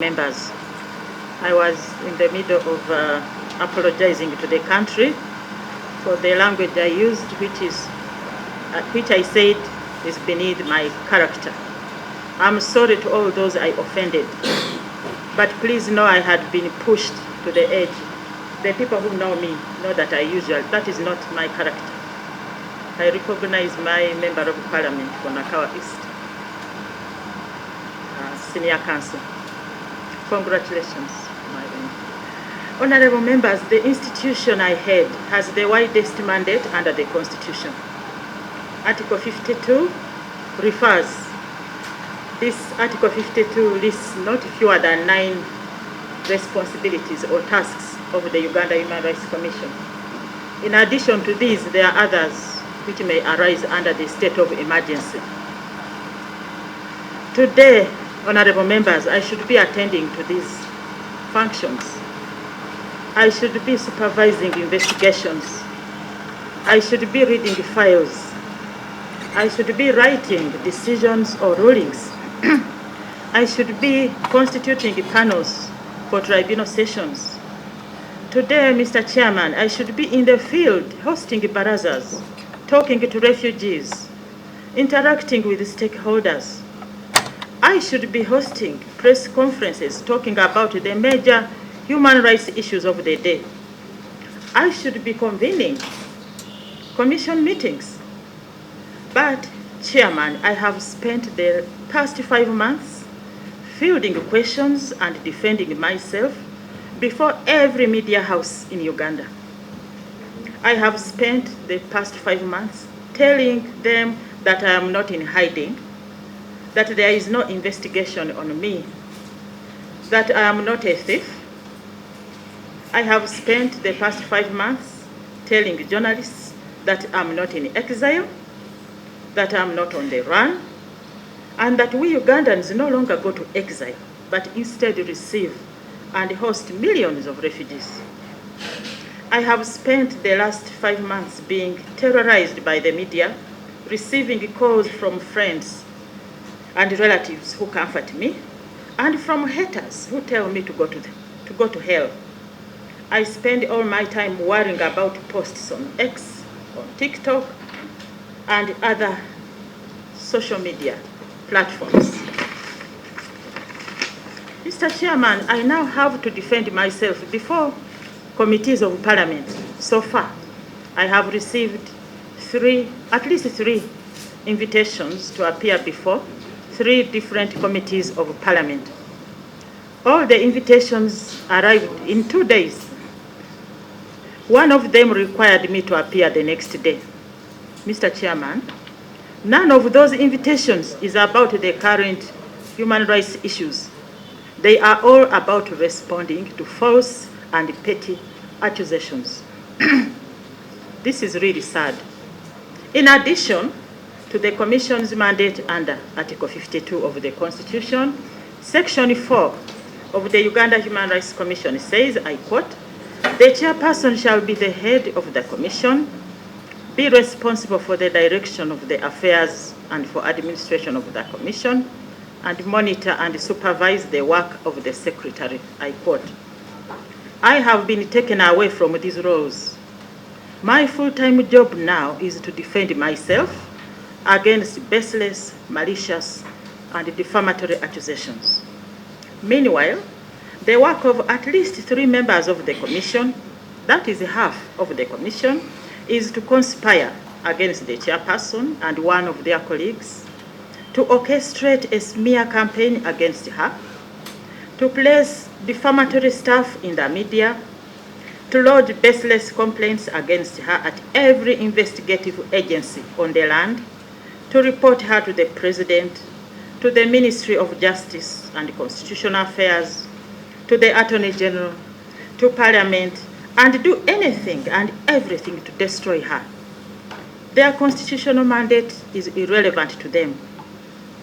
Members, I was in the middle of apologizing to the country for the language I used, which I said is beneath my character. I'm sorry to all those I offended, but please know I had been pushed to the edge. The people who know me know that that is not my character. I recognize my Member of Parliament for Nakawa East, Senior Council. Congratulations, my friend. Honorable members, the institution I head has the widest mandate under the Constitution. Article 52 refers. This Article 52 lists not fewer than 9 responsibilities or tasks of the Uganda Human Rights Commission. In addition to these, there are others which may arise under the state of emergency. Today, honorable members, I should be attending to these functions. I should be supervising investigations. I should be reading files. I should be writing decisions or rulings. I should be constituting panels for tribunal sessions. Today, Mr. Chairman, I should be in the field hosting barazas, talking to refugees, interacting with stakeholders. I should be hosting press conferences talking about the major human rights issues of the day. I should be convening commission meetings. But, Chairman, I have spent the past 5 months fielding questions and defending myself before every media house in Uganda. I have spent the past 5 months telling them that I am not in hiding, that there is no investigation on me, that I am not a thief. I have spent the past 5 months telling journalists that I'm not in exile, that I'm not on the run, and that we Ugandans no longer go to exile, but instead receive and host millions of refugees. I have spent the last 5 months being terrorized by the media, receiving calls from friends and relatives who comfort me, and from haters who tell me to go to hell. I spend all my time worrying about posts on X, on TikTok, and other social media platforms. Mr. Chairman, I now have to defend myself before committees of Parliament. So far, I have received at least three invitations to appear before 3 different committees of Parliament. All the invitations arrived in 2 days. One of them required me to appear the next day. Mr. Chairman, none of those invitations is about the current human rights issues. They are all about responding to false and petty accusations. This is really sad. In addition to the Commission's mandate under Article 52 of the Constitution, Section 4 of the Uganda Human Rights Commission says, I quote, "The chairperson shall be the head of the Commission, be responsible for the direction of the affairs and for administration of the Commission, and monitor and supervise the work of the Secretary." I quote. I have been taken away from these roles. My full-time job now is to defend myself against baseless, malicious, and defamatory accusations. Meanwhile, the work of at least 3 members of the Commission, that is half of the Commission, is to conspire against the chairperson and one of their colleagues, to orchestrate a smear campaign against her, to place defamatory stuff in the media, to lodge baseless complaints against her at every investigative agency on the land, to report her to the President, to the Ministry of Justice and Constitutional Affairs, to the Attorney General, to Parliament, and do anything and everything to destroy her. Their constitutional mandate is irrelevant to them.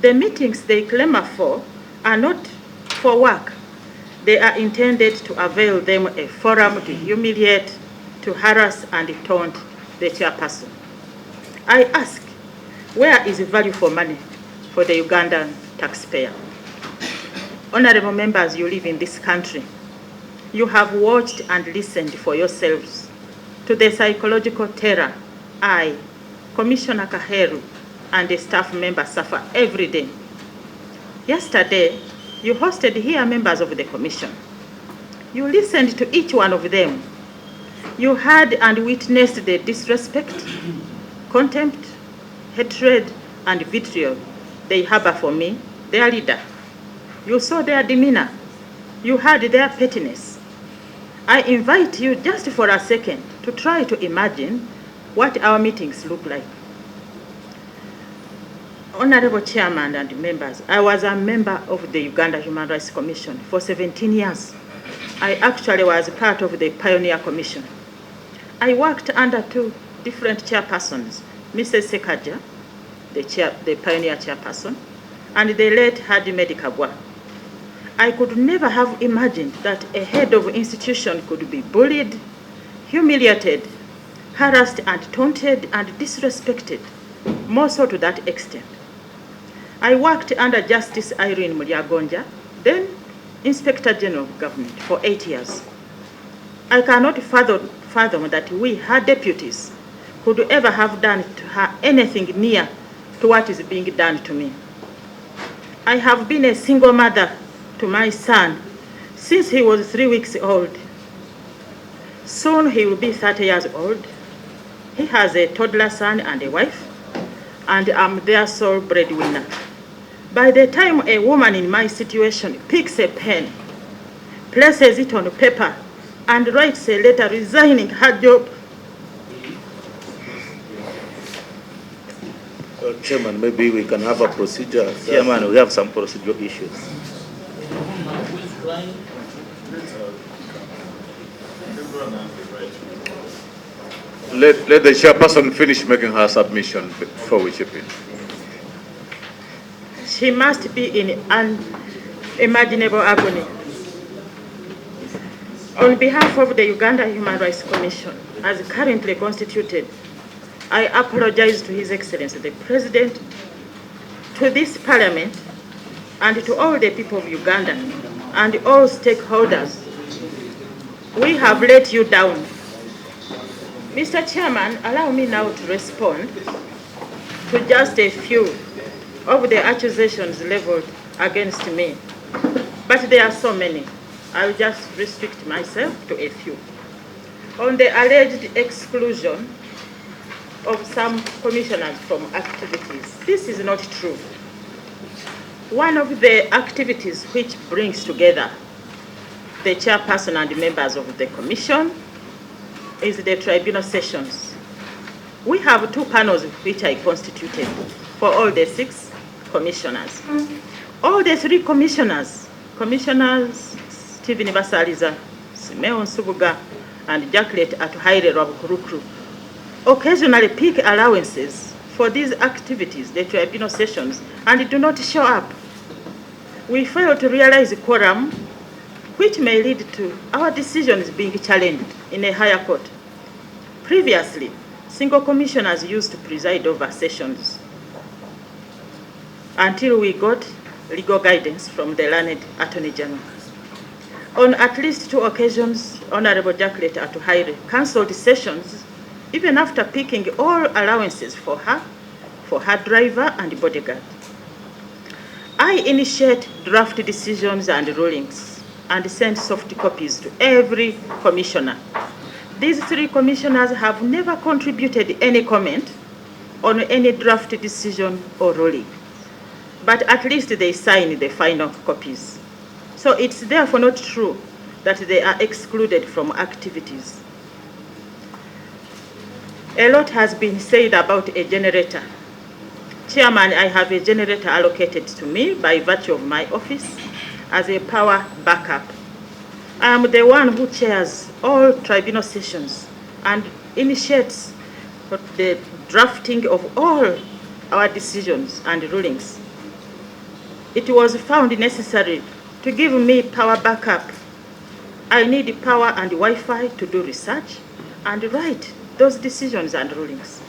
The meetings they clamour for are not for work. They are intended to avail them a forum to humiliate, to harass and taunt the chairperson. I ask, where is value for money for the Ugandan taxpayer? Honorable members, you live in this country. You have watched and listened for yourselves to the psychological terror I, Commissioner Kaheru, and a staff member suffer every day. Yesterday, you hosted here members of the commission. You listened to each one of them. You heard and witnessed the disrespect, contempt, hatred, and vitriol they harbor for me, their leader. You saw their demeanor. You heard their pettiness. I invite you just for a second to try to imagine what our meetings look like. Honorable Chairman and members, I was a member of the Uganda Human Rights Commission for 17 years. I actually was part of the Pioneer Commission. I worked under two different chairpersons, Mrs. Sekaja, the Pioneer chairperson, and the late Hadi Medikagwa. I could never have imagined that a head of institution could be bullied, humiliated, harassed and taunted and disrespected, more so to that extent. I worked under Justice Irene Mulyagonja, then Inspector General of Government, for 8 years. I cannot fathom that we, her deputies, could ever have done to her anything near to what is being done to me. I have been a single mother to my son since he was 3 weeks old. Soon he will be 30 years old. He has a toddler son and a wife, and I'm their sole breadwinner. By the time a woman in my situation picks a pen, places it on paper, and writes a letter resigning her job. Chairman, maybe we can have a procedure. Chairman, we have some procedural issues. Let the chairperson finish making her submission before we chip in. She must be in unimaginable agony. On behalf of the Uganda Human Rights Commission, as currently constituted, I apologize to His Excellency the President, to this Parliament, and to all the people of Uganda and all stakeholders. We have let you down. Mr. Chairman, allow me now to respond to just a few of the accusations leveled against me. But there are so many. I will just restrict myself to a few. On the alleged exclusion of some commissioners from activities, this is not true. One of the activities which brings together the chairperson and the members of the commission is the tribunal sessions. We have two panels which I constituted for all the 6 commissioners. All the 3 commissioners, Commissioners Stephen Basaliza, Simeon Subuga, and Jacqueline Atuhaire Rabukurukru, occasionally pick allowances for these activities, the tribunal sessions, and do not show up. We fail to realize a quorum, which may lead to our decisions being challenged in a higher court. Previously, single commissioners used to preside over sessions until we got legal guidance from the learned Attorney General. On at least 2 occasions, Honorable Jacqueline Atuhaire cancelled sessions even after picking all allowances for her driver and bodyguard. I initiate draft decisions and rulings and send soft copies to every commissioner. These 3 commissioners have never contributed any comment on any draft decision or ruling, but at least they sign the final copies. So it's therefore not true that they are excluded from activities. A lot has been said about a generator. Chairman, I have a generator allocated to me by virtue of my office as a power backup. I am the one who chairs all tribunal sessions and initiates the drafting of all our decisions and rulings. It was found necessary to give me power backup. I need power and Wi-Fi to do research and write those decisions and rulings.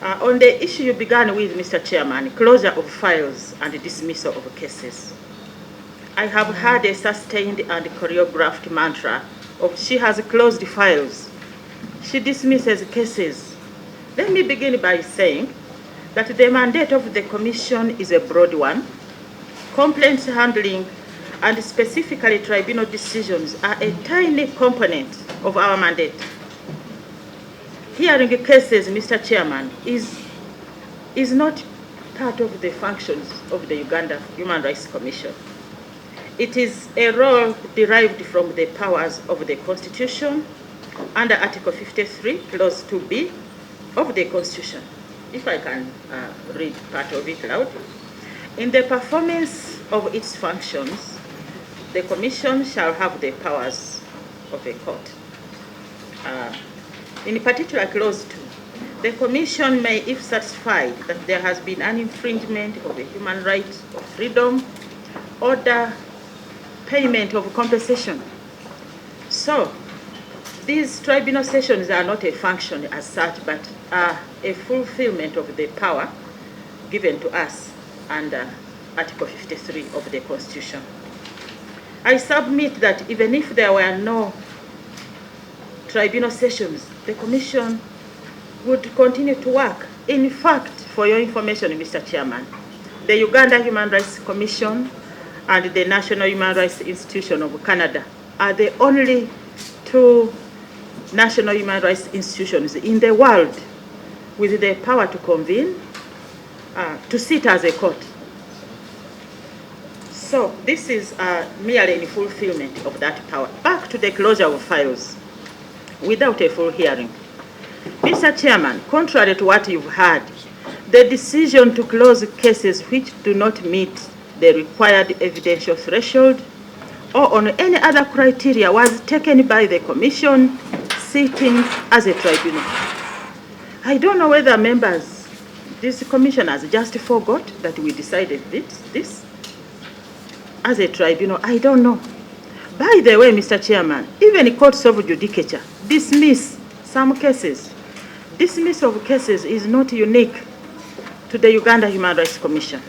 On the issue you began with, Mr. Chairman, closure of files and dismissal of cases. I have had a sustained and choreographed mantra of she has closed files. She dismisses cases. Let me begin by saying that the mandate of the Commission is a broad one. Complaints handling and specifically tribunal decisions are a tiny component of our mandate. Hearing cases, Mr. Chairman, is not part of the functions of the Uganda Human Rights Commission. It is a role derived from the powers of the Constitution under Article 53, Clause 2B of the Constitution. If I can read part of it loud. In the performance of its functions, the Commission shall have the powers of a court. In particular, Clause 2, the Commission may, if satisfied that there has been an infringement of the human right of freedom, order payment of compensation. So, these tribunal sessions are not a function as such, but are a fulfillment of the power given to us under Article 53 of the Constitution. I submit that even if there were no tribunal sessions, the Commission would continue to work. In fact, for your information, Mr. Chairman, the Uganda Human Rights Commission and the National Human Rights Institution of Canada are the only two national human rights institutions in the world with the power to convene, to sit as a court. So this is merely in fulfillment of that power. Back to the closure of files without a full hearing. Mr. Chairman, contrary to what you've heard, the decision to close cases which do not meet the required evidential threshold or on any other criteria was taken by the Commission sitting as a tribunal. I don't know whether members, this commissioners just forgot that we decided this as a tribunal. I don't know. By the way, Mr. Chairman, even courts of judicature dismiss some cases. Dismissal of cases is not unique to the Uganda Human Rights Commission.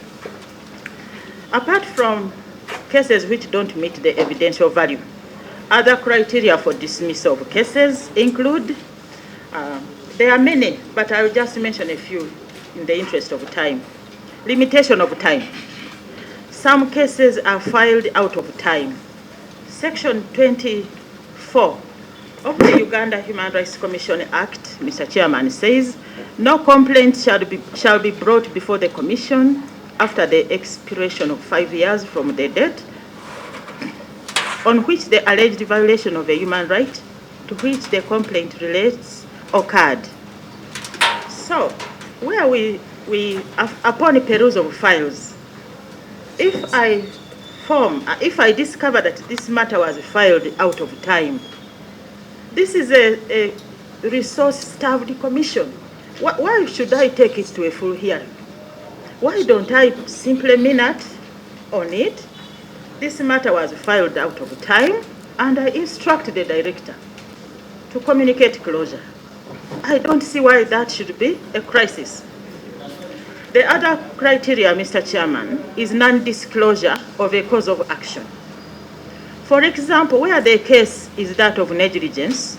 Apart from cases which don't meet the evidential value, other criteria for dismissal of cases include, there are many, but I'll just mention a few in the interest of time. Limitation of time. Some cases are filed out of time. Section 24 of the Uganda Human Rights Commission Act, Mr. Chairman, says no complaint shall be brought before the Commission after the expiration of 5 years from the date on which the alleged violation of a human right to which the complaint relates occurred. So, where we upon perusal of files, if I discover that this matter was filed out of time, this is a resource-starved commission. Why should I take it to a full hearing? Why don't I simply minute on it? This matter was filed out of time, and I instruct the director to communicate closure. I don't see why that should be a crisis. The other criteria, Mr. Chairman, is non-disclosure of a cause of action. For example, where the case is that of negligence,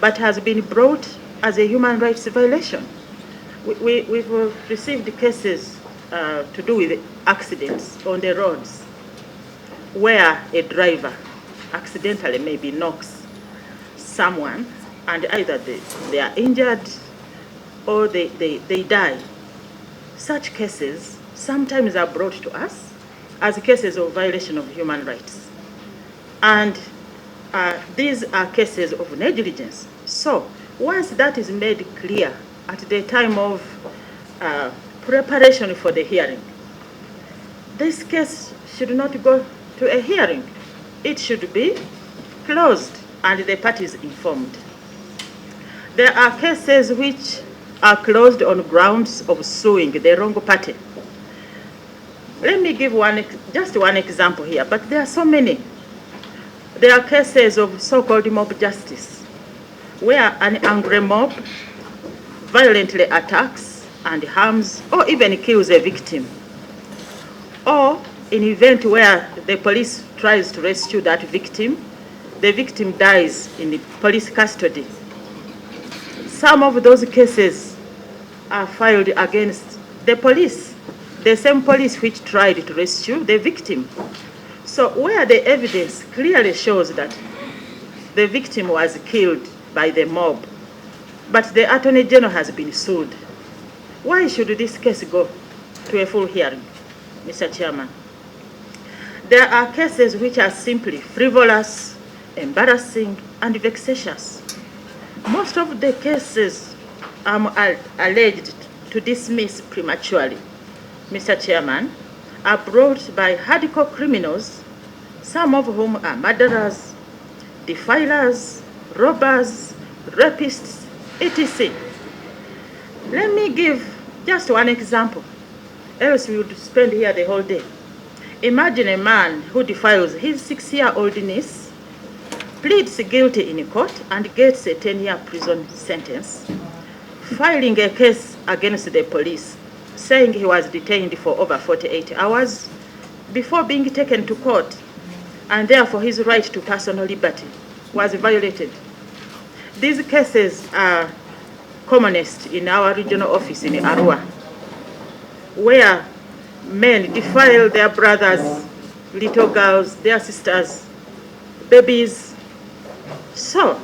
but has been brought as a human rights violation. We've received cases to do with accidents on the roads, where a driver accidentally maybe knocks someone, and either they are injured or they die. Such cases sometimes are brought to us as cases of violation of human rights. And these are cases of negligence. So once that is made clear at the time of preparation for the hearing, this case should not go to a hearing. It should be closed and the parties informed. There are cases which are closed on grounds of suing the wrong party. Let me give just one example here, but there are so many. There are cases of so-called mob justice, where an angry mob violently attacks and harms or even kills a victim. Or in event where the police tries to rescue that victim, the victim dies in the police custody. Some of those cases are filed against the police, the same police which tried to rescue the victim. So where the evidence clearly shows that the victim was killed by the mob, but the Attorney General has been sued, why should this case go to a full hearing, Mr. Chairman? There are cases which are simply frivolous, embarrassing, and vexatious. Most of the cases I'm alleged to dismiss prematurely, Mr. Chairman, are brought by hardcore criminals, some of whom are murderers, defilers, robbers, rapists, etc. Let me give just one example, else we would spend here the whole day. Imagine a man who defiles his 6-year-old niece, pleads guilty in court, and gets a 10-year prison sentence, filing a case against the police, saying he was detained for over 48 hours before being taken to court, and therefore his right to personal liberty was violated. These cases are commonest in our regional office in Arua, where men defile their brothers, little girls, their sisters, babies. So,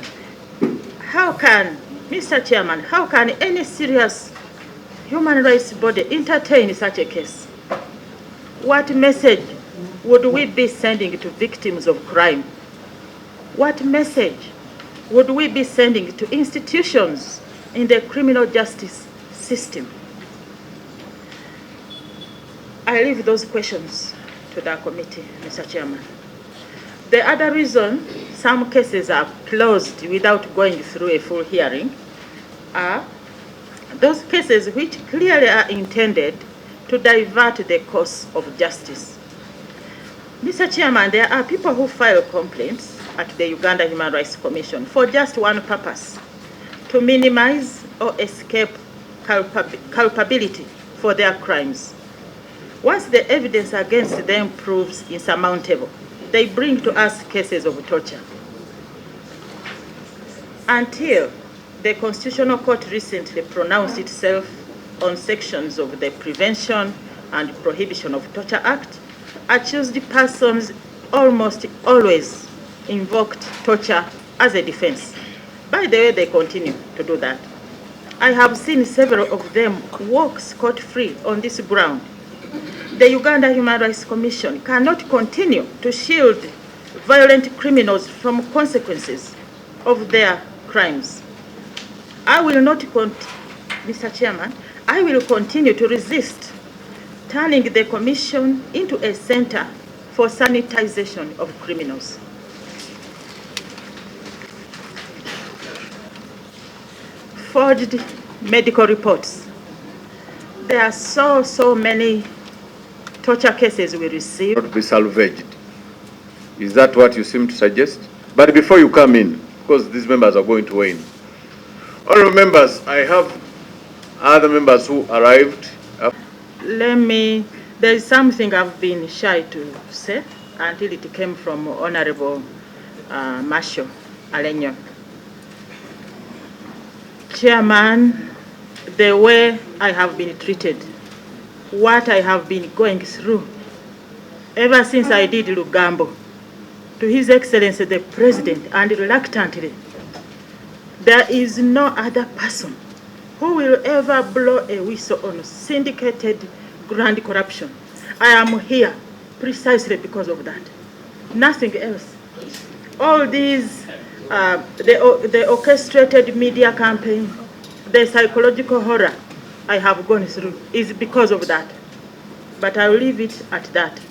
how can, Mr. Chairman, how can any serious human rights body entertain such a case? What message would we be sending to victims of crime? What message would we be sending to institutions in the criminal justice system? I leave those questions to the committee, Mr. Chairman. The other reason some cases are closed without going through a full hearing are those cases which clearly are intended to divert the course of justice. Mr. Chairman, there are people who file complaints at the Uganda Human Rights Commission for just one purpose: to minimize or escape culpability for their crimes. Once the evidence against them proves insurmountable, they bring to us cases of torture. Until the Constitutional Court recently pronounced itself on sections of the Prevention and Prohibition of Torture Act, accused persons almost always invoked torture as a defense. By the way, they continue to do that. I have seen several of them walk scot-free on this ground. The Uganda Human Rights Commission cannot continue to shield violent criminals from consequences of their crimes. I will not, Mr. Chairman, I will continue to resist turning the Commission into a center for sanitization of criminals. Forged medical reports. There are so many torture cases we receive. Not be salvaged. Is that what you seem to suggest? But before you come in, because these members are going to weigh in. Honorable members, I have other members who arrived. There is something I've been shy to say until it came from Honorable Marshall Alenyo. Chairman, the way I have been treated, what I have been going through, ever since I did Lugambo, to His Excellency the President, and reluctantly, there is no other person who will ever blow a whistle on syndicated grand corruption. I am here precisely because of that. Nothing else. All these, the orchestrated media campaign, the psychological horror I have gone through is because of that. But I will leave it at that.